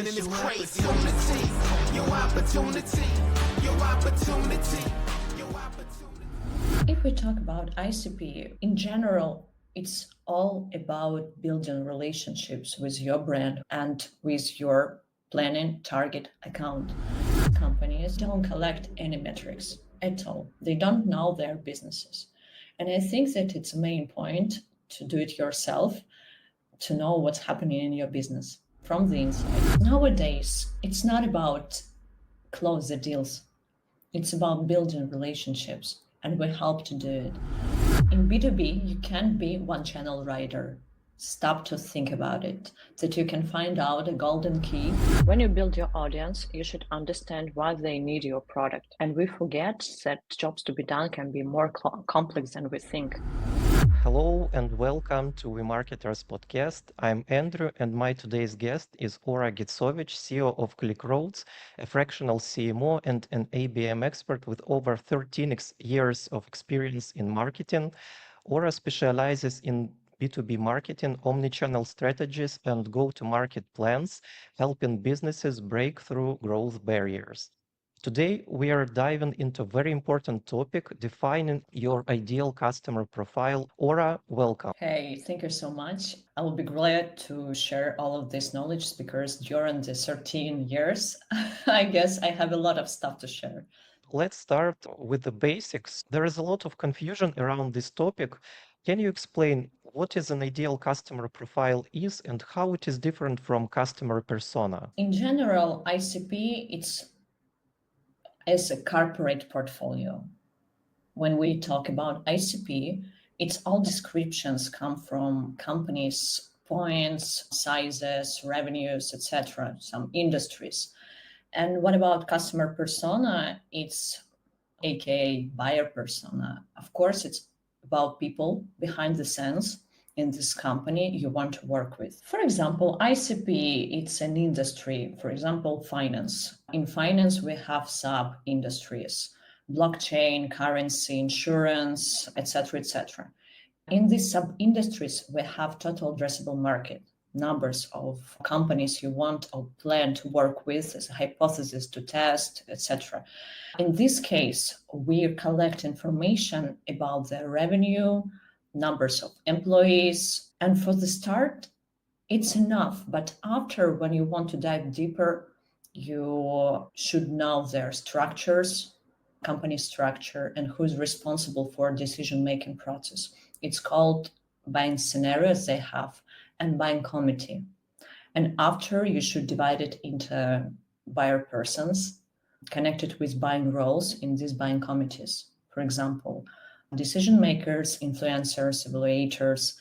winning is crazy. Your opportunity, your opportunity, your opportunity. If we talk about ICP, in general, it's all about building relationships with your brand and with your planning target account. Companies don't collect any metrics at all. They don't know their businesses. And I think that it's a main point to do it yourself, to know what's happening in your business from the inside. Nowadays, it's not about close the deals. It's about building relationships, and we help to do it. In B2B, you can't be one channel writer. Stop to think about it, that you can find out a golden key. When you build your audience, you should understand why they need your product. And we forget that jobs to be done can be more complex than we think. Hello and welcome to WeMarketers Podcast. I'm Andrew and my today's guest is Ora Gittsovich, CEO of ClickRoads, a fractional CMO and an ABM expert with over 13 years of experience in marketing. Ora specializes in B2B marketing, omni-channel strategies, and go-to-market plans, helping businesses break through growth barriers. Today, we are diving into a very important topic, defining your ideal customer profile. Ora, welcome. Hey, thank you so much. I will be glad to share all of this knowledge because during the 13 years, I guess I have a lot of stuff to share. Let's start with the basics. There is a lot of confusion around this topic. Can you explain what is an ideal customer profile is and how it is different from customer persona? In general, ICP, it's as a corporate portfolio. When we talk about ICP, it's all descriptions come from companies, points, sizes, revenues, etc., some industries. And what about customer persona? It's AKA buyer persona. Of course, it's about people behind the scenes in this company you want to work with. For example, ICP, it's an industry, for example, finance. In finance, we have sub-industries, blockchain, currency, insurance, etc., etc. In these sub-industries, we have total addressable market, numbers of companies you want or plan to work with as a hypothesis to test, etc. In this case, we collect information about the revenue, numbers of employees, and for the start, it's enough. But after, when you want to dive deeper, you should know their structures, company structure, and who's responsible for decision-making process. It's called buying scenarios they have and buying committee. And after, you should divide it into buyer persons connected with buying roles in these buying committees. For example, decision makers, influencers, evaluators,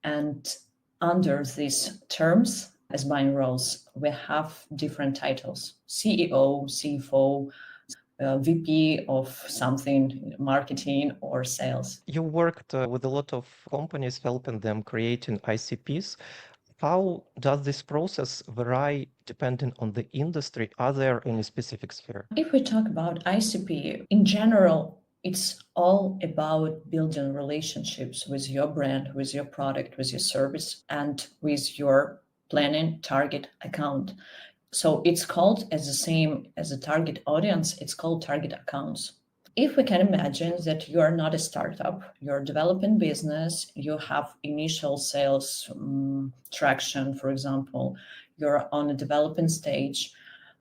and under these terms as buying roles, we have different titles: CEO, CFO, VP of something, marketing or sales. You worked with a lot of companies, helping them creating ICPs. How does this process vary depending on the industry? Are there any specifics here? If we talk about ICP, in general, it's all about building relationships with your brand, with your product, with your service, and with your planning target account. So it's called as the same as a target audience, it's called target accounts. If we can imagine that you are not a startup, you're developing business, you have initial sales traction, for example, you're on a developing stage,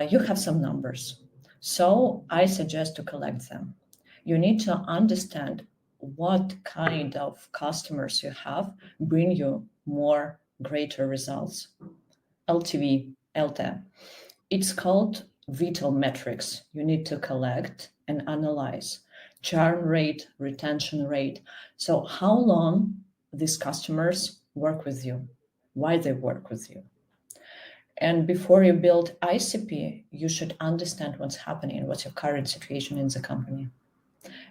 you have some numbers. So I suggest to collect them. You need to understand what kind of customers you have bring you more greater results. LTV, LTV. It's called vital metrics. You need to collect and analyze churn rate, retention rate. So how long these customers work with you, why they work with you. And before you build ICP, you should understand what's happening, what's your current situation in the company.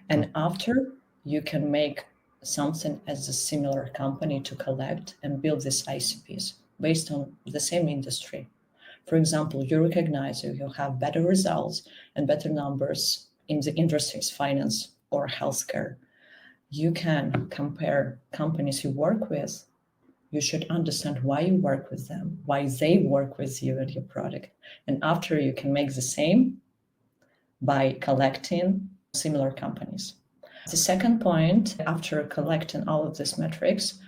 And after, you can make something as a similar company to collect and build these ICPs based on the same industry. For example, you recognize you have better results and better numbers in the industries, finance or healthcare. You can compare companies you work with You should understand why you work with them, why they work with you and your product. And after, you can make the same by collecting similar companies. The second point, after collecting all of these metrics,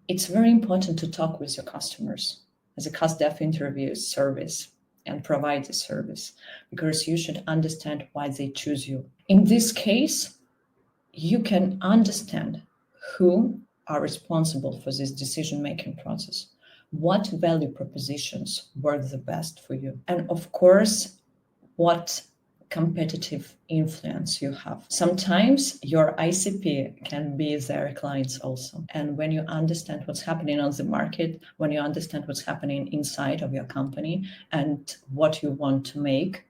it's very important to talk with your customers as a cost dev interview service and provide the service, because you should understand why they choose you. In this case, you can understand who are responsible for this decision-making process, what value propositions work the best for you, and of course, what competitive influence you have. Sometimes your ICP can be their clients also. And when you understand what's happening on the market, when you understand what's happening inside of your company and what you want to make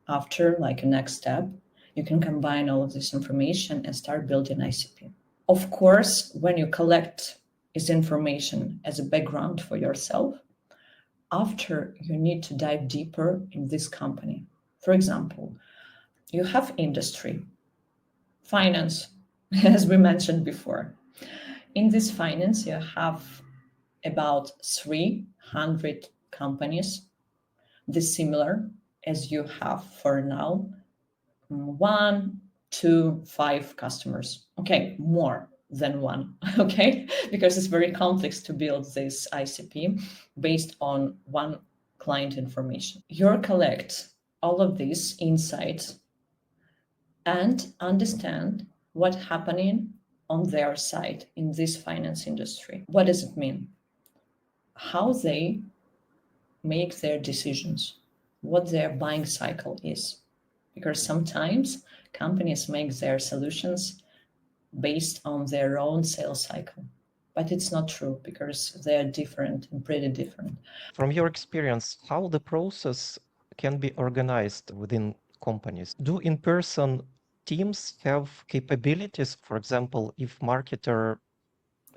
after, like a next step, you can combine all of this information and start building ICP. Of course, when you collect this information as a background for yourself, after, you need to dive deeper in this company. For example, you have industry, finance, as we mentioned before. In this finance, you have about 300 companies, dissimilar as you have for now, 1, 2, 5 customers. Okay, more than one, okay? Because it's very complex to build this ICP based on one client information. You collect all of these insights and understand what's happening on their side in this finance industry. What does it mean? How they make their decisions, what their buying cycle is. Because sometimes companies make their solutions based on their own sales cycle. But it's not true, because they're different and pretty different. From your experience, how the process can be organized within companies? Do in-person teams have capabilities? For example, if marketer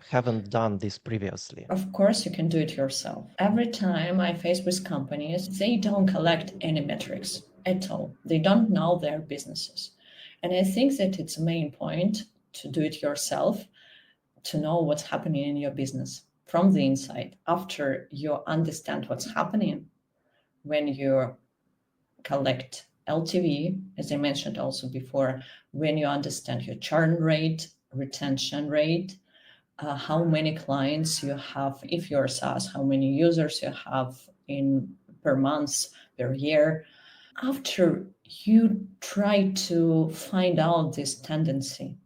haven't done this previously. Of course, you can do it yourself. Every time I face with companies, they don't collect any metrics at all. They don't know their businesses. And I think that it's a main point to do it yourself, to know what's happening in your business from the inside. After you understand what's happening, when you collect LTV, as I mentioned also before, when you understand your churn rate, retention rate, how many clients you have, if you're SaaS, how many users you have in per month, per year. After, you try to find out this tendency,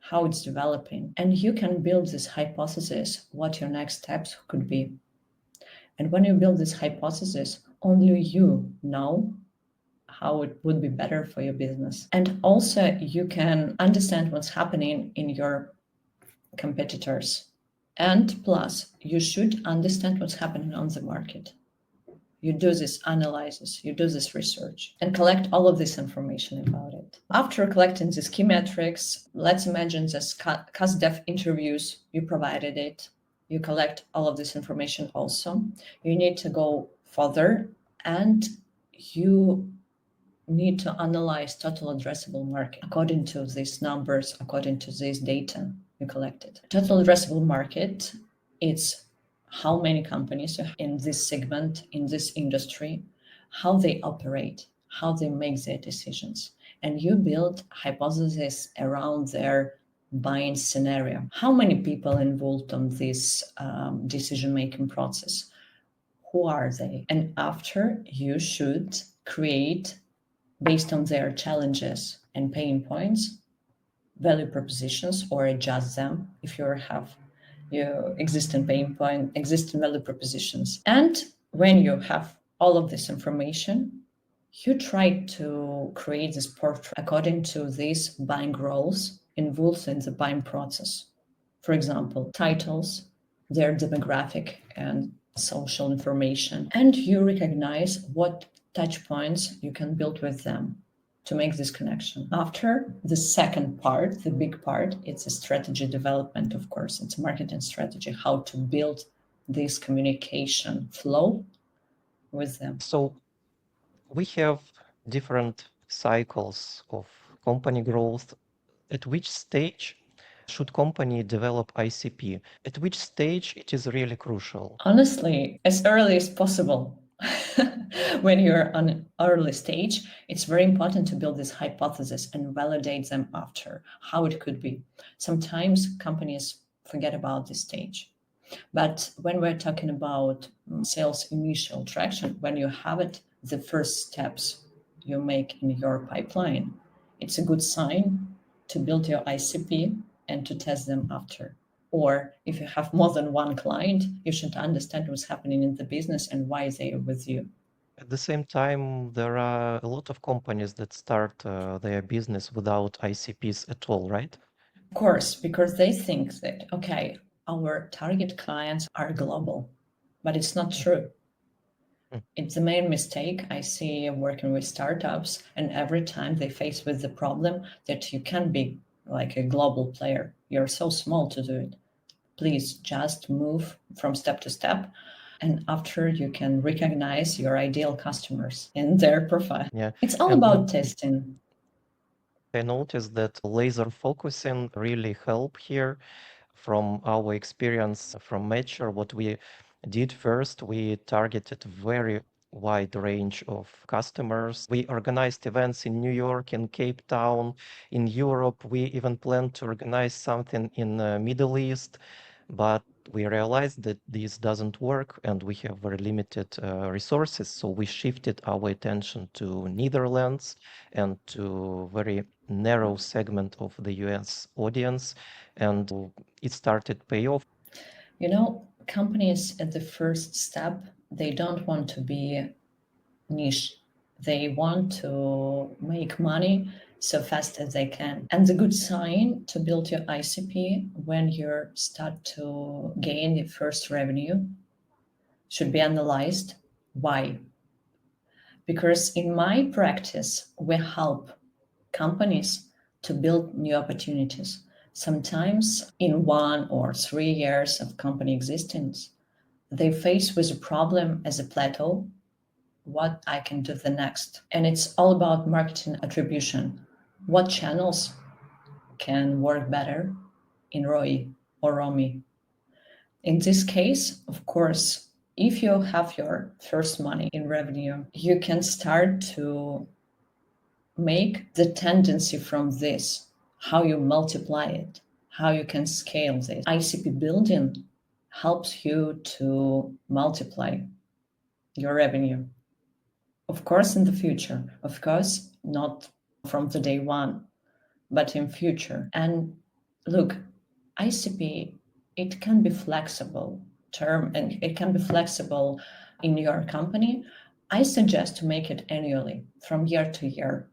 how it's developing, and you can build this hypothesis, what your next steps could be. And when you build this hypothesis, only you know how it would be better for your business. And also, you can understand what's happening in your competitors. And plus, you should understand what's happening on the market. You do this analysis, you do this research, and collect all of this information about it. After collecting these key metrics, let's imagine this cost dev interviews, you provided it, you collect all of this information also. You need to go further, and you need to analyze total addressable market according to these numbers, according to this data you collected. Total addressable market, it's how many companies in this segment, in this industry, how they operate, how they make their decisions. And you build hypotheses around their buying scenario. How many people involved on this decision-making process? Who are they? And after, you should create, based on their challenges and pain points, value propositions, or adjust them if you have your existing pain point, existing value propositions. And when you have all of this information, you try to create this portrait according to these buying roles involved in the buying process. For example, titles, their demographic and social information, and you recognize what touch points you can build with them to make this connection. After, the second part, the big part, it's a strategy development, of course. It's a marketing strategy, how to build this communication flow with them. So we have different cycles of company growth. At which stage should company develop ICP? At which stage it is really crucial? Honestly, as early as possible. When you're on an early stage, it's very important to build this hypothesis and validate them after, how it could be. Sometimes companies forget about this stage. But when we're talking about sales initial traction, when you have it, the first steps you make in your pipeline, it's a good sign to build your ICP and to test them after. Or if you have more than one client, you should understand what's happening in the business and why they are with you. At the same time, there are a lot of companies that start their business without ICPs at all, right? Of course, because they think that, okay, our target clients are global, but it's not true. It's the main mistake I see working with startups, and every time they face with the problem that you can be like a global player. You're so small to do it. Please just move from step to step, and after you can recognize your ideal customers in their profile. Yeah. It's all And about testing. I noticed that laser focusing really help here. From our experience from Mature, what we did first, we targeted very wide range of customers. We organized events in New York, in Cape Town, in Europe. We even planned to organize something in the Middle East, but we realized that this doesn't work and we have very limited resources. So we shifted our attention to Netherlands and to very narrow segment of the US audience, and it started pay off. You know, companies at the first step, they don't want to be niche. They want to make money so fast as they can. And the good sign to build your ICP when you start to gain the first revenue should be analyzed. Why? Because in my practice, we help companies to build new opportunities. Sometimes in 1 or 3 years of company existence, they face with a problem as a plateau, what I can do the next. And it's all about marketing attribution. What channels can work better in ROI or ROMI? In this case, of course, if you have your first money in revenue, you can start to make the tendency from this, how you multiply it, how you can scale this. ICP building helps you to multiply your revenue. Of course, in the future, of course, not from the day one, but in future. And look, ICP, it can be flexible term and it can be flexible in your company. I suggest to make it annually from year to year.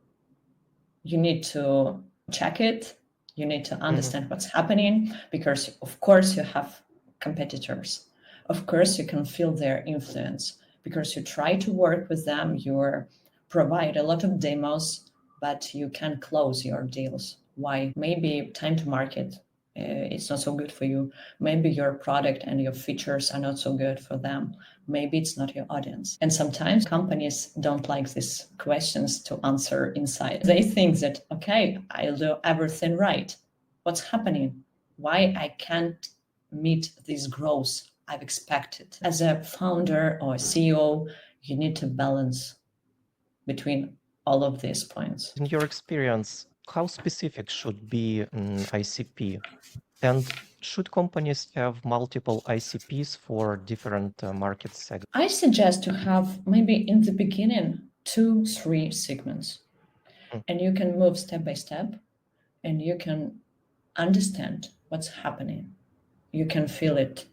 You need to check it. You need to understand what's happening because, of course, you have competitors. Of course, you can feel their influence because you try to work with them. You provide a lot of demos, but you can't close your deals. Why? Maybe time to market it's not so good for you. Maybe your product and your features are not so good for them. Maybe it's not your audience. And sometimes companies don't like these questions to answer inside. They think that, okay, I'll do everything right. What's happening? Why I can't meet this growth I've expected? As a founder or a CEO, you need to balance between all of these points. In your experience, how specific should be an ICP? And should companies have multiple ICPs for different market segments? I suggest to have maybe in the beginning 2-3 segments, and you can move step by step, and you can understand what's happening. You can feel it.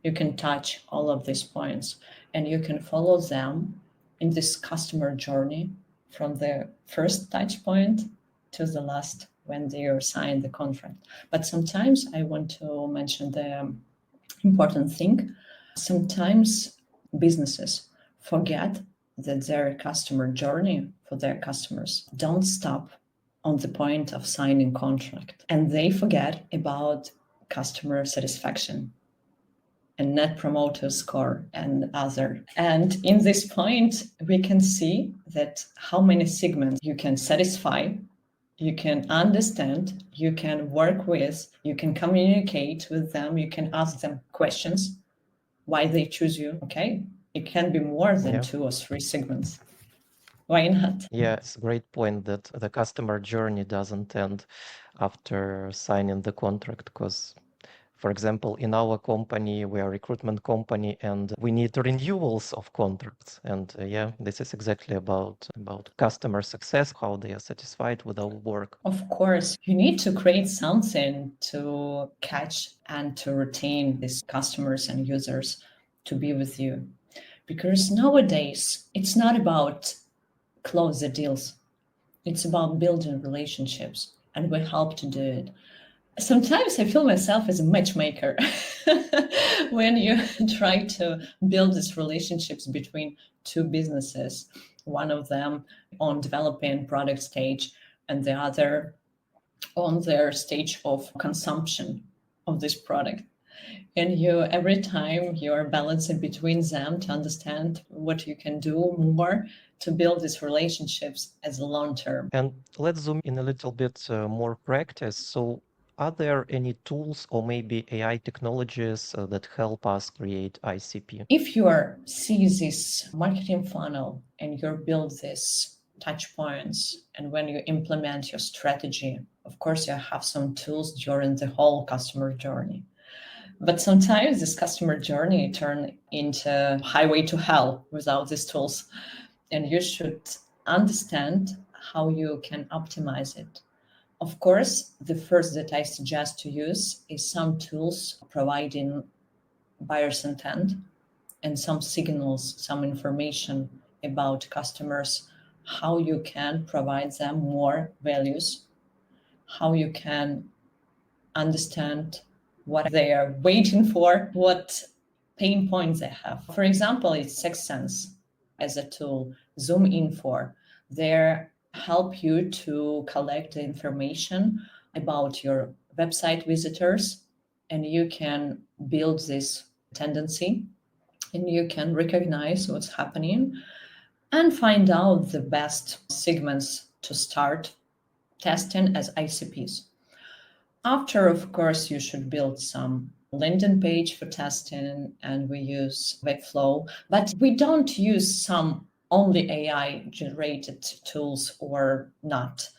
You can touch all of these points, and you can follow them in this customer journey from the first touch point to the last when they sign the contract. But sometimes I want to mention the important thing. Sometimes businesses forget that their customer journey for their customers don't stop on the point of signing contract, and they forget about customer satisfaction and net promoter score and other. And in this point, we can see that how many segments you can satisfy You can understand, you can work with, you can communicate with them, you can ask them questions, why they choose you. Okay, it can be more than Yeah. 2 or 3 segments. Why not? Yeah, it's a great point that the customer journey doesn't end after signing the contract because, for example, in our company, we are a recruitment company and we need renewals of contracts. And yeah, this is exactly about customer success, how they are satisfied with our work. Of course, you need to create something to catch and to retain these customers and users to be with you. Because nowadays, it's not about close the deals. It's about building relationships, and we help to do it. Sometimes I feel myself as a matchmaker when you try to build these relationships between two businesses, one of them on developing product stage and the other on their stage of consumption of this product. And you every time you're balancing between them to understand what you can do more to build these relationships as a long term. And let's zoom in a little bit more practice. So are there any tools or maybe AI technologies that help us create ICP? If you see this marketing funnel and you build this touch points, and when you implement your strategy, of course you have some tools during the whole customer journey. But sometimes this customer journey turn into highway to hell without these tools. And you should understand how you can optimize it. Of course, the first that I suggest to use is some tools providing buyer's intent and some signals, some information about customers, how you can provide them more values, how you can understand what they are waiting for, what pain points they have. For example, it's Sixth Sense as a tool, Zoom Info. They help you to collect the information about your website visitors, and you can build this tendency and you can recognize what's happening and find out the best segments to start testing as ICPs. After, of course, you should build some landing page for testing, and we use Webflow, but we don't use some only AI generated tools or not.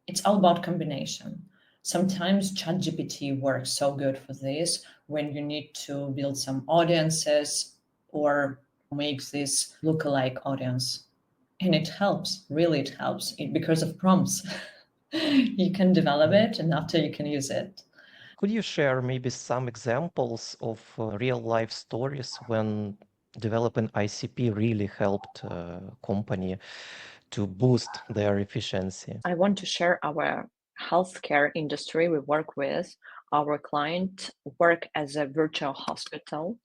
It's all about combination. Sometimes ChatGPT works so good for this when you need to build some audiences or make this lookalike audience. And it helps, really it helps because of prompts. You can develop it and after you can use it. Could you share maybe some examples of real life stories when developing ICP really helped a company to boost their efficiency? I want to share our healthcare industry we work with. Our client work as a virtual hospital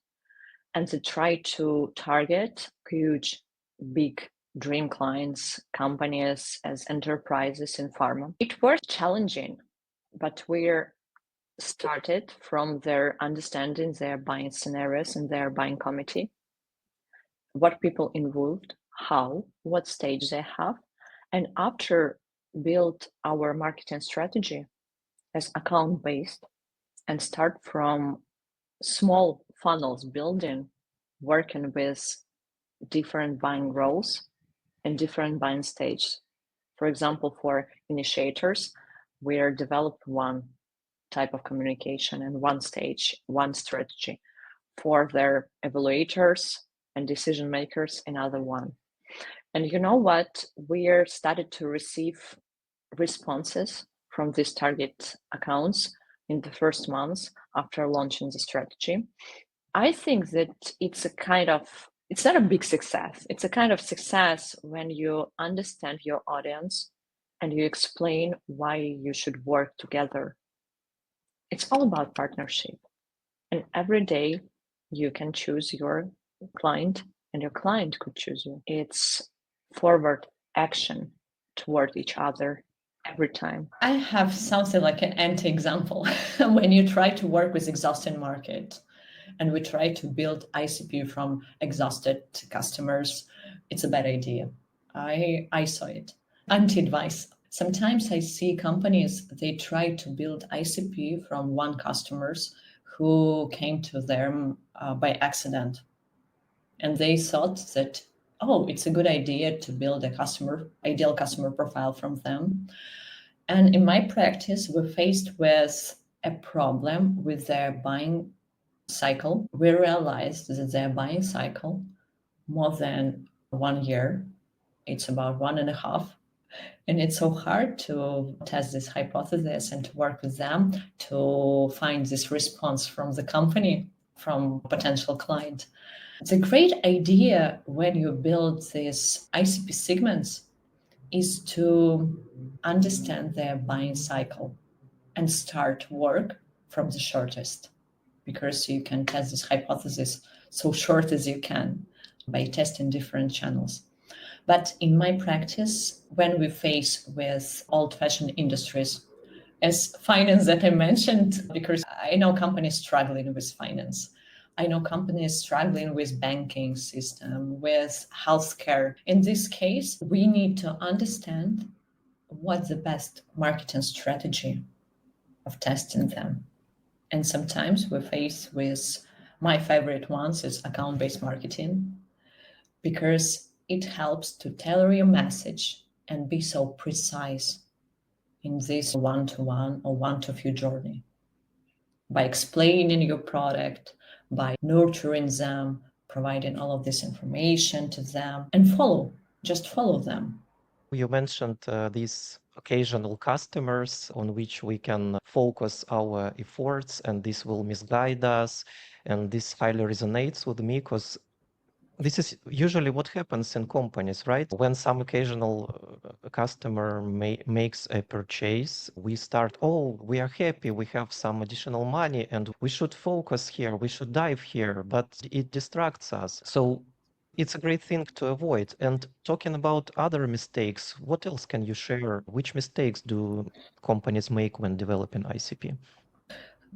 and they try to target huge, big dream clients, companies as enterprises in pharma. It was challenging, but we're started from their understanding their buying scenarios and their buying committee, what people involved, how, what stage they have, and after build our marketing strategy as account based and start from small funnels building, working with different buying roles and different buying stages. For example, for initiators, we develop one type of communication and one stage, one strategy. For their evaluators and decision makers, another one. And you know what? We are started to receive responses from these target accounts in the first months after launching the strategy. I think that it's not a big success. It's a kind of success when you understand your audience and you explain why you should work together. It's all about partnership. And every day you can choose your client and your client could choose you. It's forward action toward each other every time. I have something like an anti-example. When you try to work with exhausted market and we try to build ICP from exhausted customers, it's a bad idea. I saw it. Anti-advice. Sometimes I see companies, they try to build ICP from one customers who came to them by accident. And they thought that, oh, it's a good idea to build a ideal customer profile from them. And in my practice, we're faced with a problem with their buying cycle. We realized that their buying cycle more than 1 year, it's about 1.5. And it's so hard to test this hypothesis and to work with them to find this response from the company, from potential client. It's a great idea when you build these ICP segments is to understand their buying cycle and start work from the shortest, because you can test this hypothesis so short as you can by testing different channels. But in my practice, when we face with old-fashioned industries, as finance that I mentioned, because I know companies struggling with finance. I know companies struggling with banking system, with healthcare. In this case, we need to understand what's the best marketing strategy of testing them. And sometimes we face with my favorite ones is account-based marketing, because it helps to tailor your message and be so precise in this one-to-one or one-to-few journey by explaining your product, by nurturing them, providing all of this information to them, and just follow them. You mentioned these occasional customers on which we can focus our efforts, and this will misguide us. And this highly resonates with me because this is usually what happens in companies, right? When some occasional customer makes a purchase, we start, oh, we are happy, we have some additional money and we should focus here, we should dive here, but it distracts us. So it's a great thing to avoid. And talking about other mistakes, what else can you share? Which mistakes do companies make when developing ICP?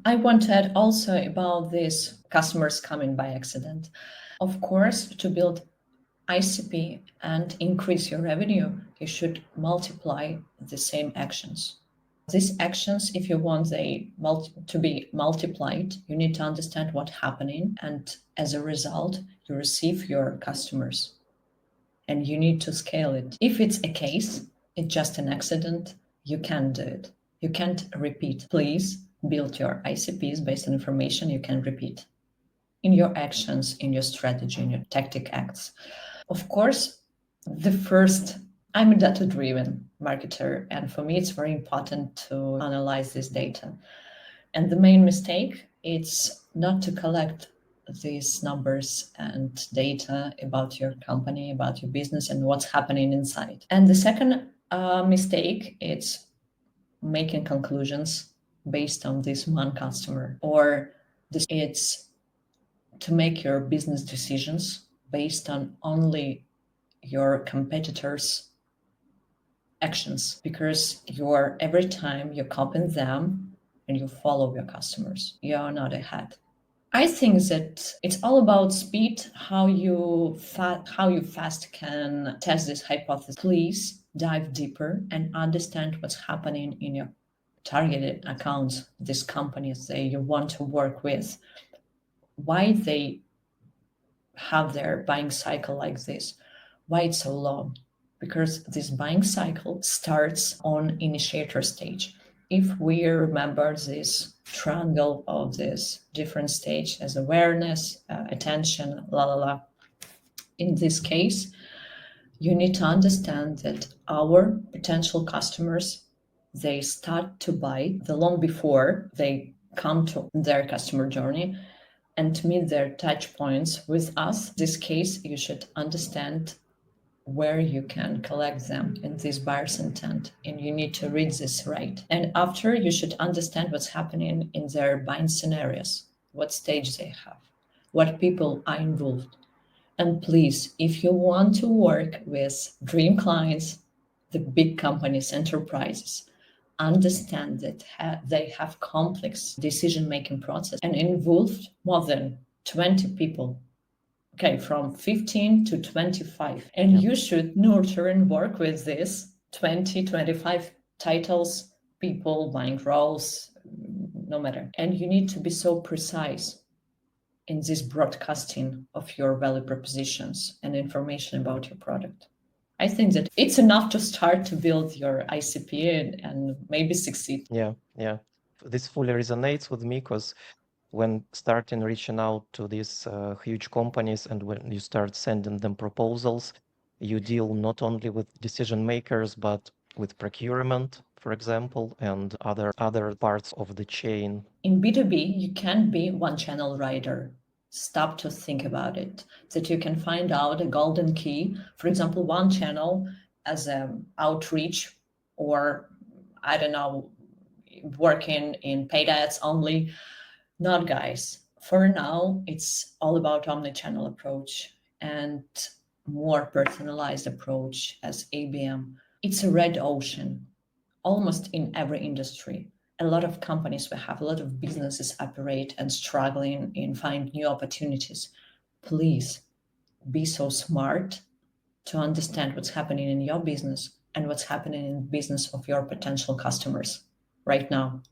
I want to add also about these customers coming by accident. Of course, to build ICP and increase your revenue, you should multiply the same actions. These actions, if you want to be multiplied, you need to understand what's happening. And as a result, you receive your customers and you need to scale it. If it's a case, it's just an accident, you can't do it. You can't repeat. Please build your ICPs based on information you can repeat in your actions, in your strategy, in your tactic acts. Of course, I'm a data-driven marketer, and for me, it's very important to analyze this data. And the main mistake is not to collect these numbers and data about your company, about your business, and what's happening inside. And the second mistake is making conclusions based on this one customer, or it's to make your business decisions based on only your competitors' actions, because every time you're copying them and you follow your customers, you are not ahead. I think that it's all about speed, how you fast can test this hypothesis. Please dive deeper and understand what's happening in your targeted accounts, these companies that you want to work with, why they have their buying cycle like this, why it's so long. Because this buying cycle starts on initiator stage. If we remember this triangle of this different stage as awareness, attention, in this case, you need to understand that our potential customers, they start to buy the long before they come to their customer journey and to meet their touch points with us. In this case, you should understand where you can collect them in this buyer's intent, and you need to read this right. And after, you should understand what's happening in their buying scenarios, what stage they have, what people are involved. And please, if you want to work with dream clients, the big companies, enterprises, understand that they have complex decision-making process and involved more than 20 people. Okay, from 15 to 25. And you should nurture and work with this 20, 25 titles, people buying roles, no matter. And you need to be so precise in this broadcasting of your value propositions and information about your product. I think that it's enough to start to build your ICP and maybe succeed. Yeah, yeah. This fully resonates with me because when starting reaching out to these huge companies and when you start sending them proposals, you deal not only with decision makers, but with procurement, for example, and other parts of the chain. In B2B, you can be one channel writer. Stop to think about it. That you can find out a golden key, for example, one channel as an outreach, or I don't know, working in paid ads only. Not, guys. For now, it's all about omni-channel approach and more personalized approach as ABM. It's a red ocean, almost in every industry. A lot of companies will have, a lot of businesses operate and struggling in find new opportunities. Please be so smart to understand what's happening in your business and what's happening in the business of your potential customers right now.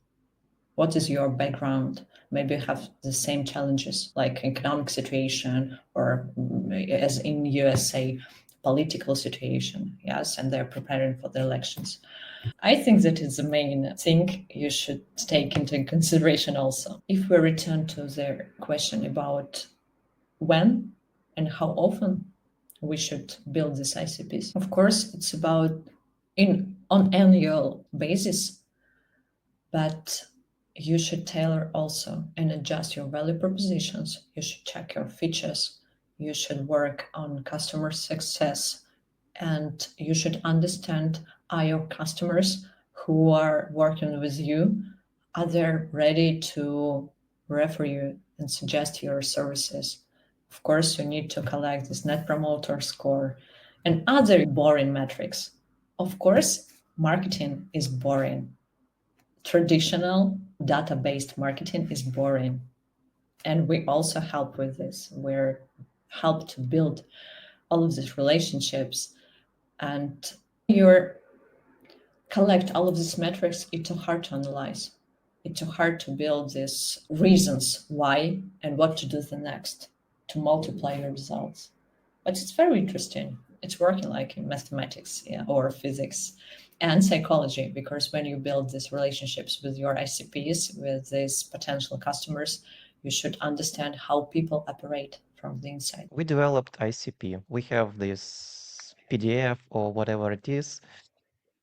What is your background? Maybe you have the same challenges like economic situation or as in USA, political situation, yes, and they're preparing for the elections. I think that is the main thing you should take into consideration also. If we return to the question about when and how often we should build these ICPs, of course, it's about on annual basis, but you should tailor also and adjust your value propositions. You should check your features. You should work on customer success, and you should understand, are your customers who are working with you, are they ready to refer you and suggest your services? Of course, you need to collect this net promoter score and other boring metrics. Of course, marketing is boring. Traditional data-based marketing is boring. And we also help with this. We're help to build all of these relationships, and you collect all of these metrics. It's too hard to analyze. It's too hard to build these reasons why and what to do the next to multiply your results. But it's very interesting. It's working like in mathematics, yeah, or physics and psychology, because when you build these relationships with your ICPs, with these potential customers, you should understand how people operate from the inside. We developed ICP. We have this PDF or whatever it is.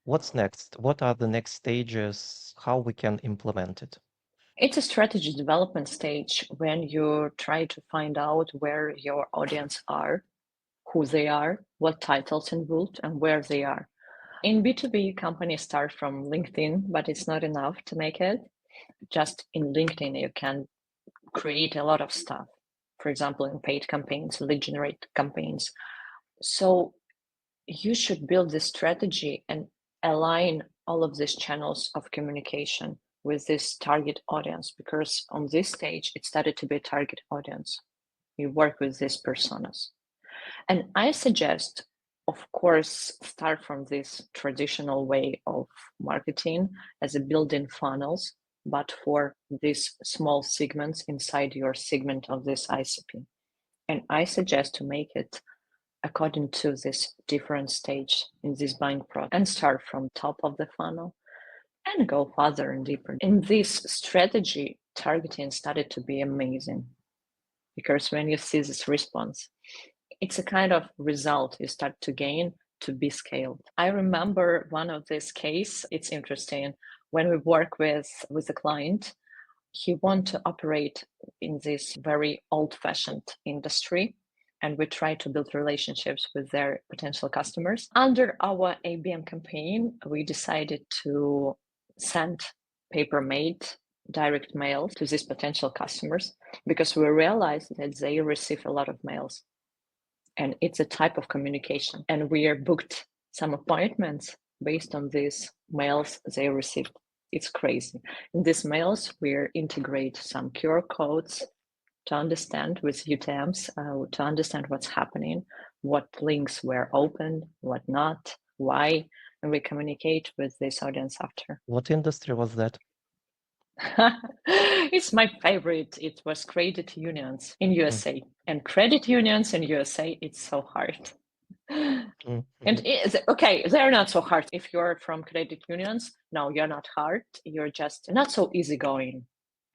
What's next? What are the next stages? How we can implement it? It's a strategy development stage when you try to find out where your audience are, who they are, what titles involved, and where they are. In B2B, companies start from LinkedIn, but it's not enough to make it. Just in LinkedIn, you can create a lot of stuff. For example, in paid campaigns, lead generate campaigns. So you should build this strategy and align all of these channels of communication with this target audience, because on this stage, it started to be a target audience. You work with these personas. And I suggest, of course, start from this traditional way of marketing as a built-in funnels, but for these small segments inside your segment of this ICP. And I suggest to make it according to this different stage in this buying process and start from top of the funnel and go further and deeper. In this strategy, targeting started to be amazing, because when you see this response, it's a kind of result you start to gain to be scaled. I remember one of this case, it's interesting, when we work with a client, he wanted to operate in this very old-fashioned industry, and we try to build relationships with their potential customers. Under our ABM campaign, we decided to send paper-made direct mail to these potential customers, because we realized that they receive a lot of mails. And it's a type of communication. And we are booked some appointments based on these mails they received. It's crazy. In these mails, we integrate some QR codes to understand with UTMs, to understand what's happening, what links were open, what not, why, and we communicate with this audience after. What industry was that? It's my favorite. It was credit unions in USA, and credit unions in USA, it's so hard. Mhm. And okay, they're not so hard. If you're from credit unions, no, you're not hard. You're just not so easygoing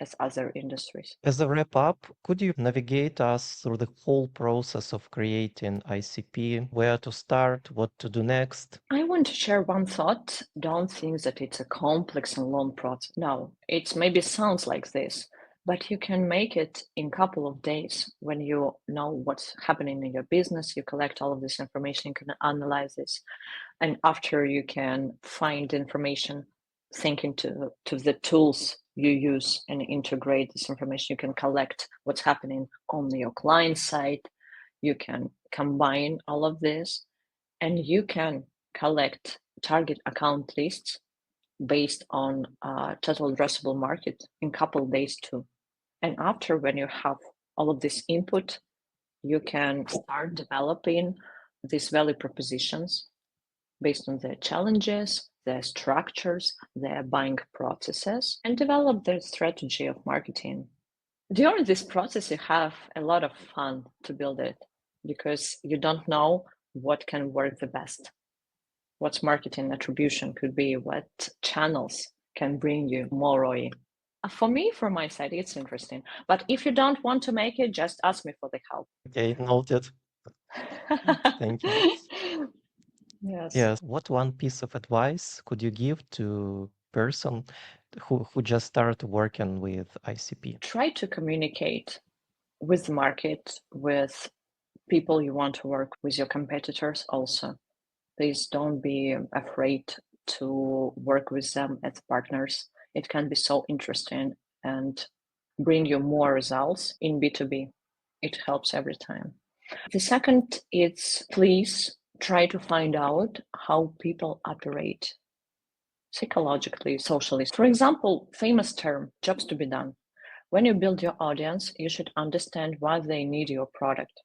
as other industries. As a wrap up, could you navigate us through the whole process of creating ICP, where to start, what to do next? I want to share one thought. Don't think that it's a complex and long process. No, it maybe sounds like this, but you can make it in a couple of days when you know what's happening in your business. You collect all of this information, you can analyze this, and after you can find information, thinking to the tools you use and integrate this information. You can collect what's happening on your client side. You can combine all of this, and you can collect target account lists based on total addressable market in a couple of days too. And after, when you have all of this input, you can start developing these value propositions based on their challenges, their structures, their buying processes, and develop their strategy of marketing. During this process, you have a lot of fun to build it because you don't know what can work the best, what marketing attribution could be, what channels can bring you more ROI. For me, from my side, it's interesting. But if you don't want to make it, just ask me for the help. Okay, noted. Thank you. Yes. Yes. What one piece of advice could you give to person who just started working with ICP? Try to communicate with the market, with people you want to work with, your competitors also. Please don't be afraid to work with them as partners. It can be so interesting and bring you more results in B2B. It helps every time. The second is please try to find out how people operate psychologically, socially. For example, famous term, jobs to be done. When you build your audience, you should understand why they need your product.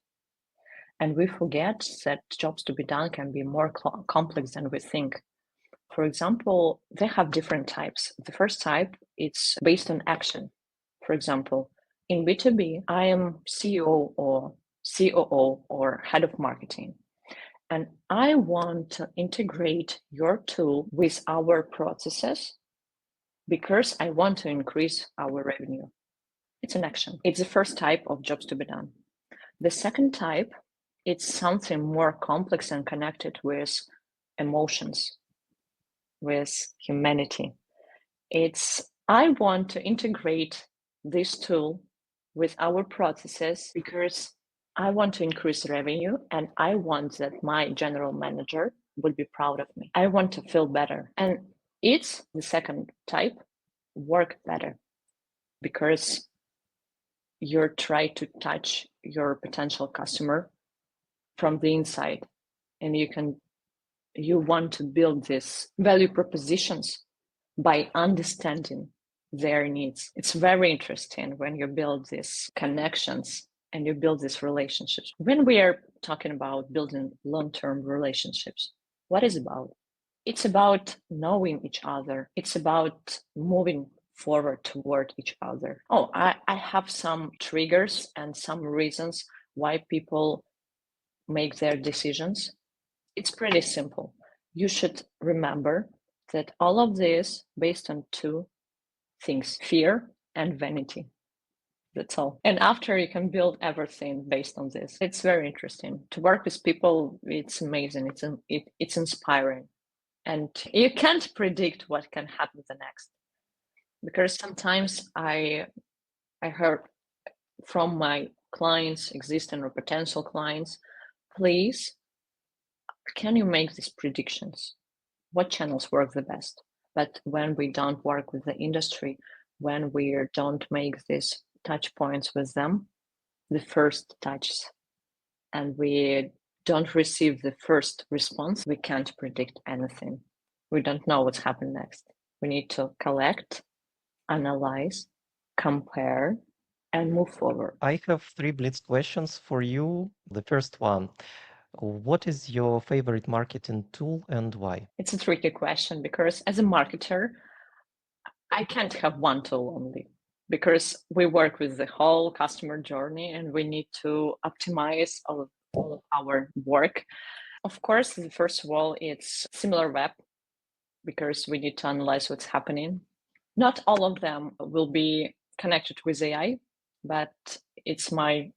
And we forget that jobs to be done can be more complex than we think. For example, they have different types. The first type, it's based on action. For example, in B2B, I am CEO or COO or head of marketing, and I want to integrate your tool with our processes because I want to increase our revenue. It's an action. It's the first type of jobs to be done. The second type, it's something more complex and connected with emotions, with humanity. It's I want to integrate this tool with our processes because I want to increase revenue and I want that my general manager would be proud of me. I want to feel better. And it's the second type, work better, because you're trying to touch your potential customer from the inside, and you want to build these value propositions by understanding their needs. It's very interesting when you build these connections and you build these relationships. When we are talking about building long-term relationships, what is it about? It's about knowing each other. It's about moving forward toward each other. Oh, I have some triggers and some reasons why people make their decisions. It's pretty simple. You should remember that all of this based on two things, fear and vanity. That's all. And after you can build everything based on this. It's very interesting. To work with people, it's amazing. It's inspiring. And you can't predict what can happen the next. Because sometimes I heard from my clients, existing or potential clients, please, can you make these predictions? What channels work the best? But when we don't work with the industry, when we don't make these touch points with them, the first touches, and we don't receive the first response, we can't predict anything. We don't know what's happening next. We need to collect, analyze, compare, and move forward. I have 3 Blitz questions for you. The first one, What is your favorite marketing tool and why? It's a tricky question because as a marketer, I can't have one tool only because we work with the whole customer journey and we need to optimize all of our work. Of course, first of all, it's similar web because we need to analyze what's happening. Not all of them will be connected with AI, but it's my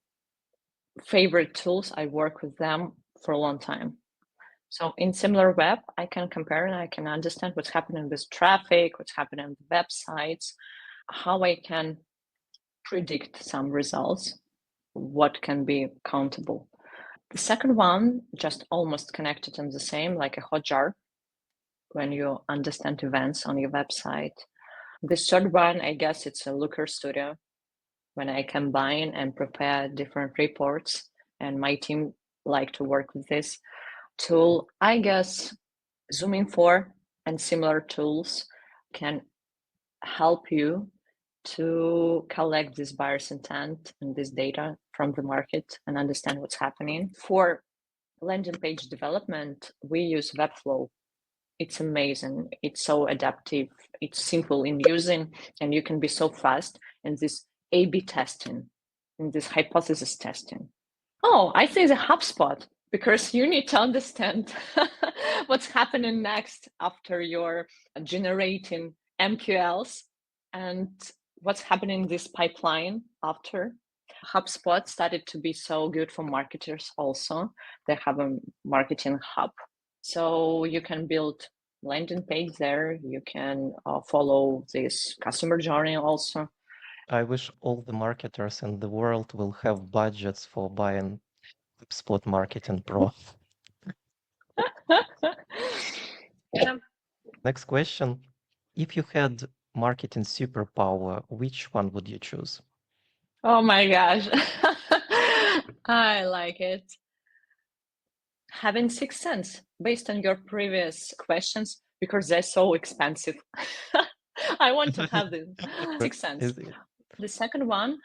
favorite tools. I work with them for a long time. So in similar web, I can compare and I can understand what's happening with traffic, what's happening with websites, how I can predict some results, what can be countable. The second one, just almost connected and the same, like a Hotjar, when you understand events on your website. The third one, I guess it's a Looker Studio, when I combine and prepare different reports, and my team like to work with this tool. I guess Zooming 4 and similar tools can help you to collect this buyer's intent and this data from the market and understand what's happening. For landing page development, we use Webflow. It's amazing. It's so adaptive. It's simple in using, and you can be so fast in this A/B testing, in this hypothesis testing. Oh, I think the HubSpot, because you need to understand what's happening next after you're generating MQLs and what's happening in this pipeline after. HubSpot started to be so good for marketers also. They have a marketing hub. So you can build landing page there. You can follow this customer journey also. I wish all the marketers in the world will have budgets for buying HubSpot Marketing Pro. Yeah. Next question. If you had marketing superpower, which one would you choose? Oh my gosh. I like it. Having sixth sense based on your previous questions, because they're so expensive. I want to have the sixth sense. The second one,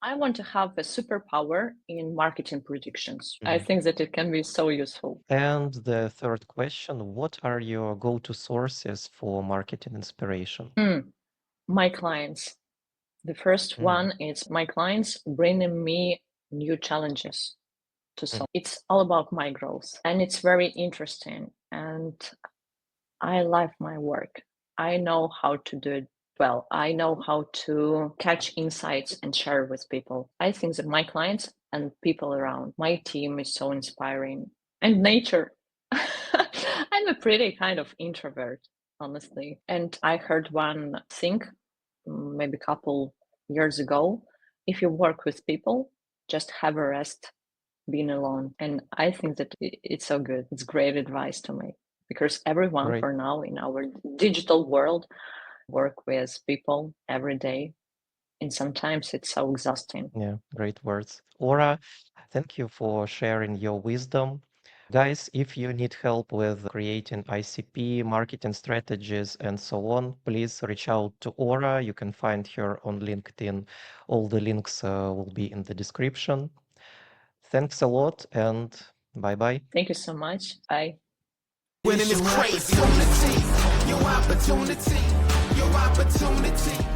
I want to have a superpower in marketing predictions. I think that it can be so useful. And the third question, what are your go-to sources for marketing inspiration? My clients. The first one is my clients bringing me new challenges to solve. It's all about my growth, and it's very interesting, and I love my work. I know how to do it well. I know how to catch insights and share with people. I think that my clients and people around my team is so inspiring. And nature. I'm a pretty kind of introvert, honestly. And I heard one thing maybe a couple years ago: if you work with people, just have a rest being alone. And I think that it's so good. It's great advice to me, because everyone for now in our digital world work with people every day, and sometimes it's so exhausting. Yeah, great words. Ora, thank you for sharing your wisdom. Guys, if you need help with creating ICP, marketing strategies, and so on, please reach out to Ora. You can find her on LinkedIn. All the links will be in the description. Thanks a lot, and bye-bye. Thank you so much. Bye. Winning is crazy. Your opportunity. Your opportunity.